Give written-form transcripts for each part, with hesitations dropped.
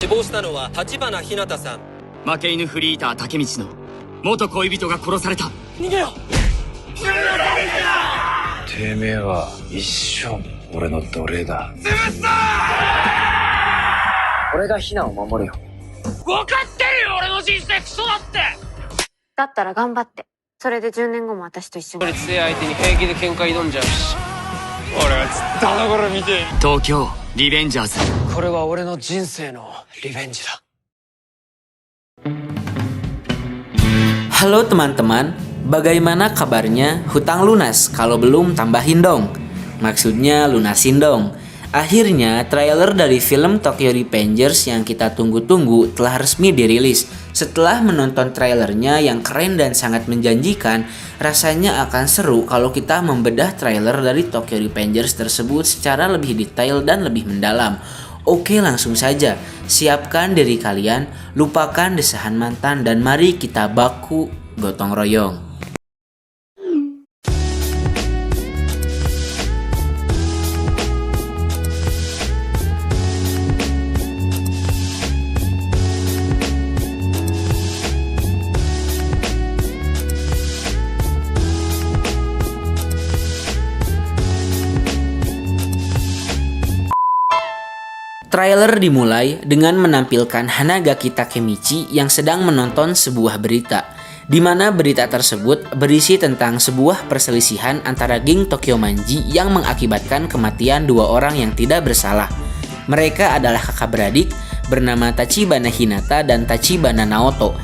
死亡したのは立花ひなたさん。負け犬フリーター竹道の元恋人が殺された。逃げよ。てめえは一生俺の奴隷だ。俺がヒナを守るよ。分かってるよ、俺の人生クソだって。だったら頑張って。それで10年後も私と一緒に。俺強い相手に平気で喧嘩挑んじゃうし。俺はずっとあの頃見て。東京リベンジャーズ。これは俺の人生のリベンジだ。 Halo teman-teman, bagaimana kabarnya? Hutang lunas, kalau belum tambahin dong. Maksudnya lunasin dong. Akhirnya trailer dari film Tokyo Revengers yang kita tunggu-tunggu telah resmi dirilis. Setelah menonton trailernya yang keren dan sangat menjanjikan, rasanya akan seru kalau kita membedah trailer dari Tokyo Revengers tersebut secara lebih detail dan lebih mendalam. Oke, langsung saja, siapkan diri kalian, lupakan desahan mantan, dan mari kita baku gotong royong. Trailer dimulai dengan menampilkan Hanagaki Takemichi yang sedang menonton sebuah berita, di mana berita tersebut berisi tentang sebuah perselisihan antara geng Tokyo Manji yang mengakibatkan kematian dua orang yang tidak bersalah. Mereka adalah kakak beradik bernama Tachibana Hinata dan Tachibana Naoto.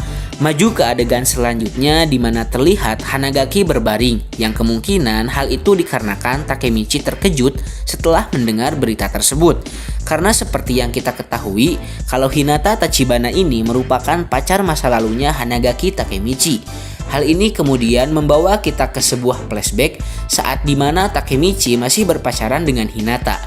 Maju ke adegan selanjutnya di mana terlihat Hanagaki berbaring, yang kemungkinan hal itu dikarenakan Takemichi terkejut setelah mendengar berita tersebut. Karena seperti yang kita ketahui, kalau Hinata Tachibana ini merupakan pacar masa lalunya Hanagaki Takemichi. Hal ini kemudian membawa kita ke sebuah flashback saat dimana Takemichi masih berpacaran dengan Hinata.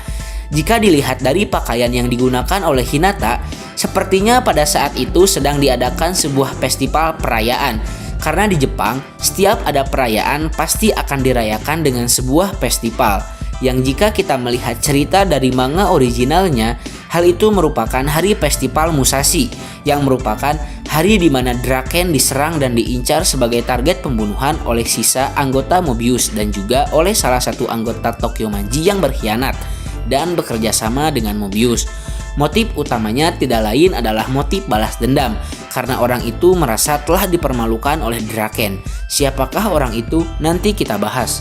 Jika dilihat dari pakaian yang digunakan oleh Hinata, sepertinya pada saat itu sedang diadakan sebuah festival perayaan. Karena di Jepang, setiap ada perayaan pasti akan dirayakan dengan sebuah festival. Yang jika kita melihat cerita dari manga originalnya, hal itu merupakan hari festival Musashi, yang merupakan hari di mana Draken diserang dan diincar sebagai target pembunuhan oleh sisa anggota Mobius dan juga oleh salah satu anggota Tokyo Manji yang berkhianat dan bekerja sama dengan Mobius. Motif utamanya tidak lain adalah motif balas dendam, karena orang itu merasa telah dipermalukan oleh Draken. Siapakah orang itu? Nanti kita bahas.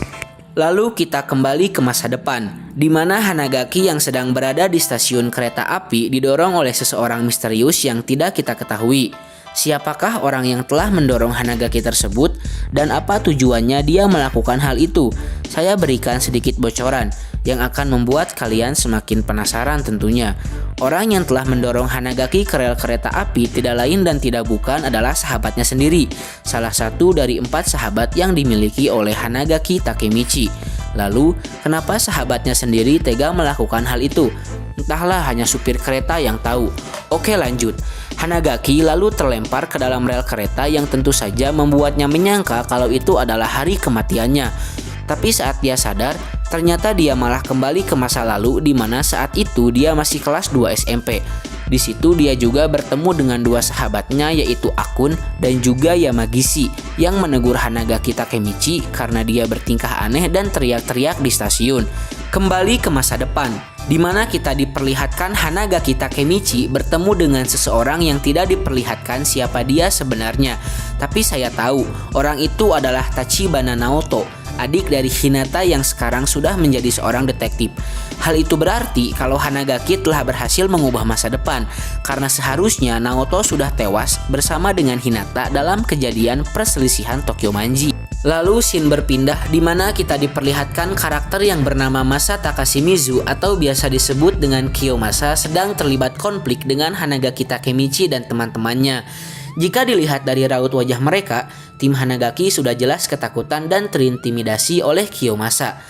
Lalu kita kembali ke masa depan, di mana Hanagaki yang sedang berada di stasiun kereta api didorong oleh seseorang misterius yang tidak kita ketahui. Siapakah orang yang telah mendorong Hanagaki tersebut dan apa tujuannya dia melakukan hal itu? Saya berikan sedikit bocoran yang akan membuat kalian semakin penasaran tentunya. Orang yang telah mendorong Hanagaki ke rel kereta api tidak lain dan tidak bukan adalah sahabatnya sendiri, salah satu dari 4 sahabat yang dimiliki oleh Hanagaki Takemichi. Lalu, kenapa sahabatnya sendiri tega melakukan hal itu? Entahlah, hanya supir kereta yang tahu. Oke, lanjut. Hanagaki lalu terlempar ke dalam rel kereta yang tentu saja membuatnya menyangka kalau itu adalah hari kematiannya. Tapi saat dia sadar, ternyata dia malah kembali ke masa lalu di mana saat itu dia masih kelas 2 SMP. Di situ dia juga bertemu dengan 2 sahabatnya yaitu Akun dan juga Yamagishi yang menegur Hanagaki Takemichi karena dia bertingkah aneh dan teriak-teriak di stasiun. Kembali ke masa depan, di mana kita diperlihatkan Hanagaki Takemichi bertemu dengan seseorang yang tidak diperlihatkan siapa dia sebenarnya. Tapi saya tahu, orang itu adalah Tachibana Naoto, adik dari Hinata yang sekarang sudah menjadi seorang detektif. Hal itu berarti kalau Hanagaki telah berhasil mengubah masa depan, karena seharusnya Naoto sudah tewas bersama dengan Hinata dalam kejadian perselisihan Tokyo Manji. Lalu scene berpindah di mana kita diperlihatkan karakter yang bernama Masa Takashimizu atau biasa disebut dengan Kiyomasa sedang terlibat konflik dengan Hanagaki Takemichi dan teman-temannya. Jika dilihat dari raut wajah mereka, tim Hanagaki sudah jelas ketakutan dan terintimidasi oleh Kiyomasa.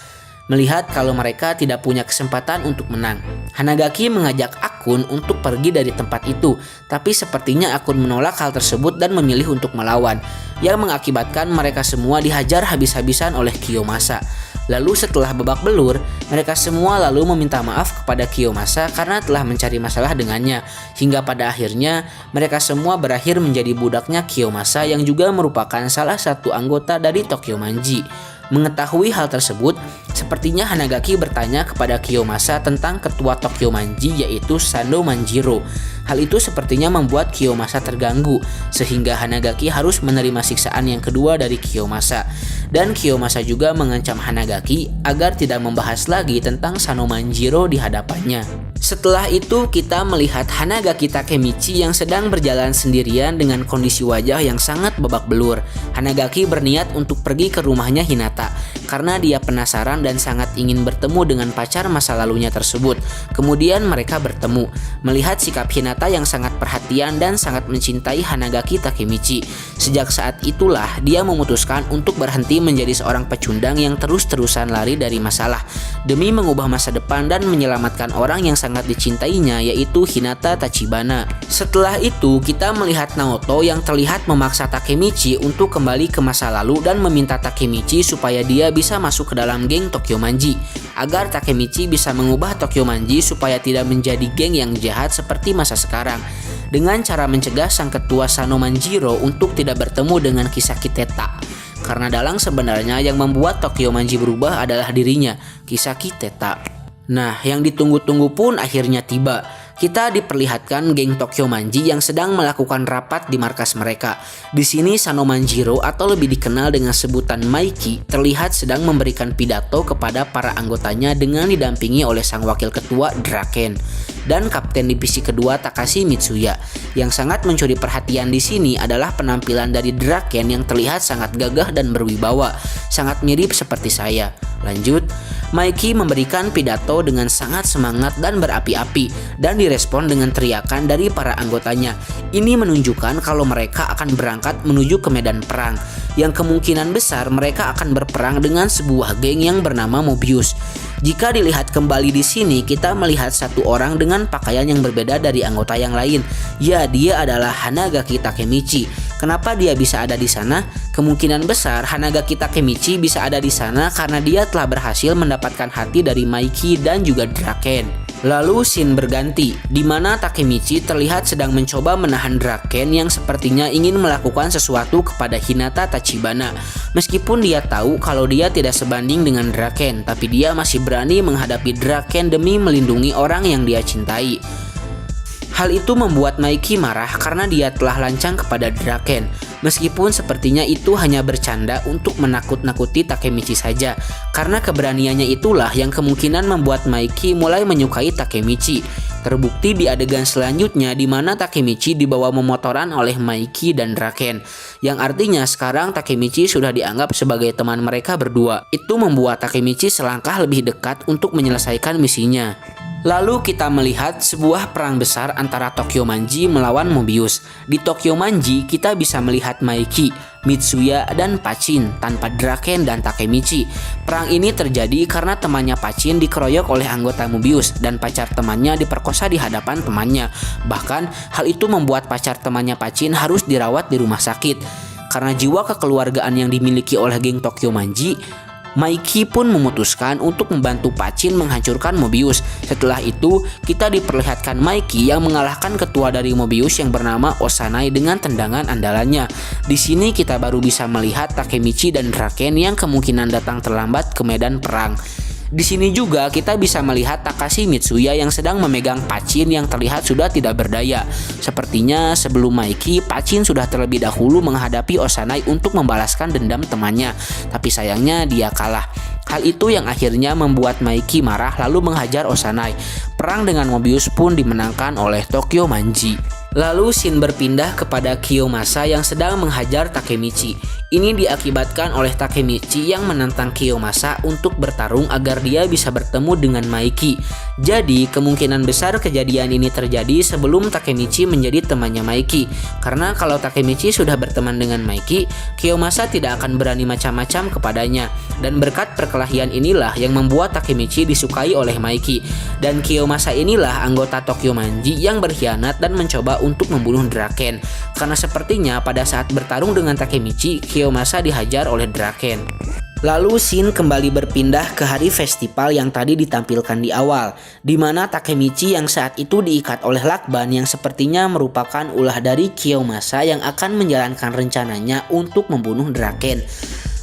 Melihat kalau mereka tidak punya kesempatan untuk menang, Hanagaki mengajak Akun untuk pergi dari tempat itu, tapi sepertinya Akun menolak hal tersebut dan memilih untuk melawan, yang mengakibatkan mereka semua dihajar habis-habisan oleh Kiyomasa. Lalu setelah babak belur, mereka semua lalu meminta maaf kepada Kiyomasa karena telah mencari masalah dengannya. Hingga pada akhirnya mereka semua berakhir menjadi budaknya Kiyomasa yang juga merupakan salah satu anggota dari Tokyo Manji. Mengetahui hal tersebut, sepertinya Hanagaki bertanya kepada Kiyomasa tentang ketua Tokyo Manji yaitu Sando Manjiro. Hal itu sepertinya membuat Kiyomasa terganggu, sehingga Hanagaki harus menerima siksaan yang kedua dari Kiyomasa. Dan Kiyomasa juga mengancam Hanagaki agar tidak membahas lagi tentang Sano Manjiro di hadapannya. Setelah itu kita melihat Hanagaki Takemichi yang sedang berjalan sendirian dengan kondisi wajah yang sangat babak belur. Hanagaki berniat untuk pergi ke rumahnya Hinata karena dia penasaran dan sangat ingin bertemu dengan pacar masa lalunya tersebut. Kemudian mereka bertemu. Melihat sikap Hinata yang sangat perhatian dan sangat mencintai Hanagaki Takemichi, sejak saat itulah dia memutuskan untuk berhenti menjadi seorang pecundang yang terus-terusan lari dari masalah demi mengubah masa depan dan menyelamatkan orang yang sangat dicintainya yaitu Hinata Tachibana. Setelah itu kita melihat Naoto yang terlihat memaksa Takemichi untuk kembali ke masa lalu dan meminta Takemichi supaya dia bisa masuk ke dalam geng Tokyo Manji agar Takemichi bisa mengubah Tokyo Manji supaya tidak menjadi geng yang jahat seperti masa sekarang, dengan cara mencegah sang ketua Sano Manjiro untuk tidak bertemu dengan Kisaki Teta. Karena dalang sebenarnya yang membuat Tokyo Manji berubah adalah dirinya, Kisaki Teta. Nah, yang ditunggu-tunggu pun akhirnya tiba. Kita diperlihatkan geng Tokyo Manji yang sedang melakukan rapat di markas mereka. Di sini Sano Manjiro atau lebih dikenal dengan sebutan Maiki terlihat sedang memberikan pidato kepada para anggotanya dengan didampingi oleh sang wakil ketua Draken dan kapten divisi kedua Takashi Mitsuya. Yang sangat mencuri perhatian di sini adalah penampilan dari Draken yang terlihat sangat gagah dan berwibawa, sangat mirip seperti saya. Lanjut, Maiki memberikan pidato dengan sangat semangat dan berapi-api dan direspon dengan teriakan dari para anggotanya. Ini menunjukkan kalau mereka akan berangkat menuju ke medan perang, yang kemungkinan besar mereka akan berperang dengan sebuah geng yang bernama Mobius. Jika dilihat kembali di sini, kita melihat satu orang dengan pakaian yang berbeda dari anggota yang lain. Ya, dia adalah Hanagaki Takemichi. Kenapa dia bisa ada di sana? Kemungkinan besar Hanagaki Takemichi bisa ada di sana karena dia telah berhasil mendapatkan hati dari Maiki dan juga Draken. Lalu scene berganti, di mana Takemichi terlihat sedang mencoba menahan Draken yang sepertinya ingin melakukan sesuatu kepada Hinata Tachibana. Meskipun dia tahu kalau dia tidak sebanding dengan Draken, tapi dia masih berani menghadapi Draken demi melindungi orang yang dia cintai. Hal itu membuat Maiki marah karena dia telah lancang kepada Draken. Meskipun sepertinya itu hanya bercanda untuk menakut-nakuti Takemichi saja, karena keberaniannya itulah yang kemungkinan membuat Maiki mulai menyukai Takemichi. Terbukti di adegan selanjutnya di mana Takemichi dibawa memotoran oleh Maiki dan Draken, yang artinya sekarang Takemichi sudah dianggap sebagai teman mereka berdua. Itu membuat Takemichi selangkah lebih dekat untuk menyelesaikan misinya. Lalu kita melihat sebuah perang besar antara Tokyo Manji melawan Mobius. Di Tokyo Manji kita bisa melihat Maiki, Mitsuya, dan Pachin tanpa Draken dan Takemichi. Perang ini terjadi karena temannya Pachin dikeroyok oleh anggota Mobius dan pacar temannya diperkosa di hadapan temannya. Bahkan hal itu membuat pacar temannya Pachin harus dirawat di rumah sakit. Karena jiwa kekeluargaan yang dimiliki oleh geng Tokyo Manji, Maiki pun memutuskan untuk membantu Pachin menghancurkan Mobius. Setelah itu, kita diperlihatkan Maiki yang mengalahkan ketua dari Mobius yang bernama Osanai dengan tendangan andalannya. Di sini kita baru bisa melihat Takemichi dan Draken yang kemungkinan datang terlambat ke medan perang. Di sini juga kita bisa melihat Takashi Mitsuya yang sedang memegang Pachin yang terlihat sudah tidak berdaya. Sepertinya sebelum Maiki, Pachin sudah terlebih dahulu menghadapi Osanai untuk membalaskan dendam temannya, tapi sayangnya dia kalah. Hal itu yang akhirnya membuat Maiki marah lalu menghajar Osanai. Perang dengan Mobius pun dimenangkan oleh Tokyo Manji. Lalu scene berpindah kepada Kiyomasa yang sedang menghajar Takemichi. Ini diakibatkan oleh Takemichi yang menantang Kiyomasa untuk bertarung agar dia bisa bertemu dengan Maiki. Jadi kemungkinan besar kejadian ini terjadi sebelum Takemichi menjadi temannya Maiki. Karena kalau Takemichi sudah berteman dengan Maiki, Kiyomasa tidak akan berani macam-macam kepadanya. Dan berkat perkelahian inilah yang membuat Takemichi disukai oleh Maiki. Dan Kiyomasa inilah anggota Tokyo Manji yang berkhianat dan mencoba untuk membunuh Draken. Karena sepertinya pada saat bertarung dengan Takemichi, Kiyomasa dihajar oleh Draken. Lalu scene kembali berpindah ke hari festival yang tadi ditampilkan di awal, di mana Takemichi yang saat itu diikat oleh lakban yang sepertinya merupakan ulah dari Kiyomasa yang akan menjalankan rencananya untuk membunuh Draken.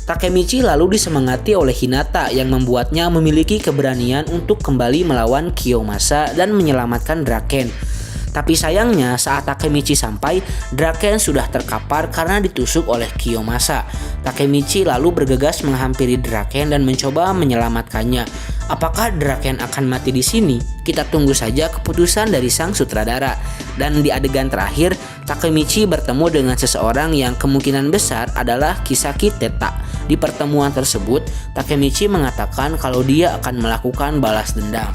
Takemichi lalu disemangati oleh Hinata yang membuatnya memiliki keberanian untuk kembali melawan Kiyomasa dan menyelamatkan Draken. Tapi sayangnya saat Takemichi sampai, Draken sudah terkapar karena ditusuk oleh Kiyomasa. Takemichi lalu bergegas menghampiri Draken dan mencoba menyelamatkannya. Apakah Draken akan mati di sini? Kita tunggu saja keputusan dari sang sutradara. Dan di adegan terakhir, Takemichi bertemu dengan seseorang yang kemungkinan besar adalah Kisaki Teta. Di pertemuan tersebut, Takemichi mengatakan kalau dia akan melakukan balas dendam.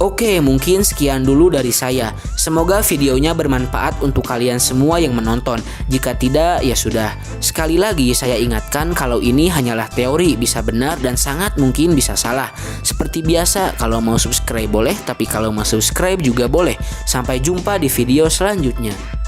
Oke, mungkin sekian dulu dari saya. Semoga videonya bermanfaat untuk kalian semua yang menonton. Jika tidak, ya sudah. Sekali lagi saya ingatkan kalau ini hanyalah teori, bisa benar dan sangat mungkin bisa salah. Seperti biasa, kalau mau subscribe boleh, tapi kalau mau subscribe juga boleh. Sampai jumpa di video selanjutnya.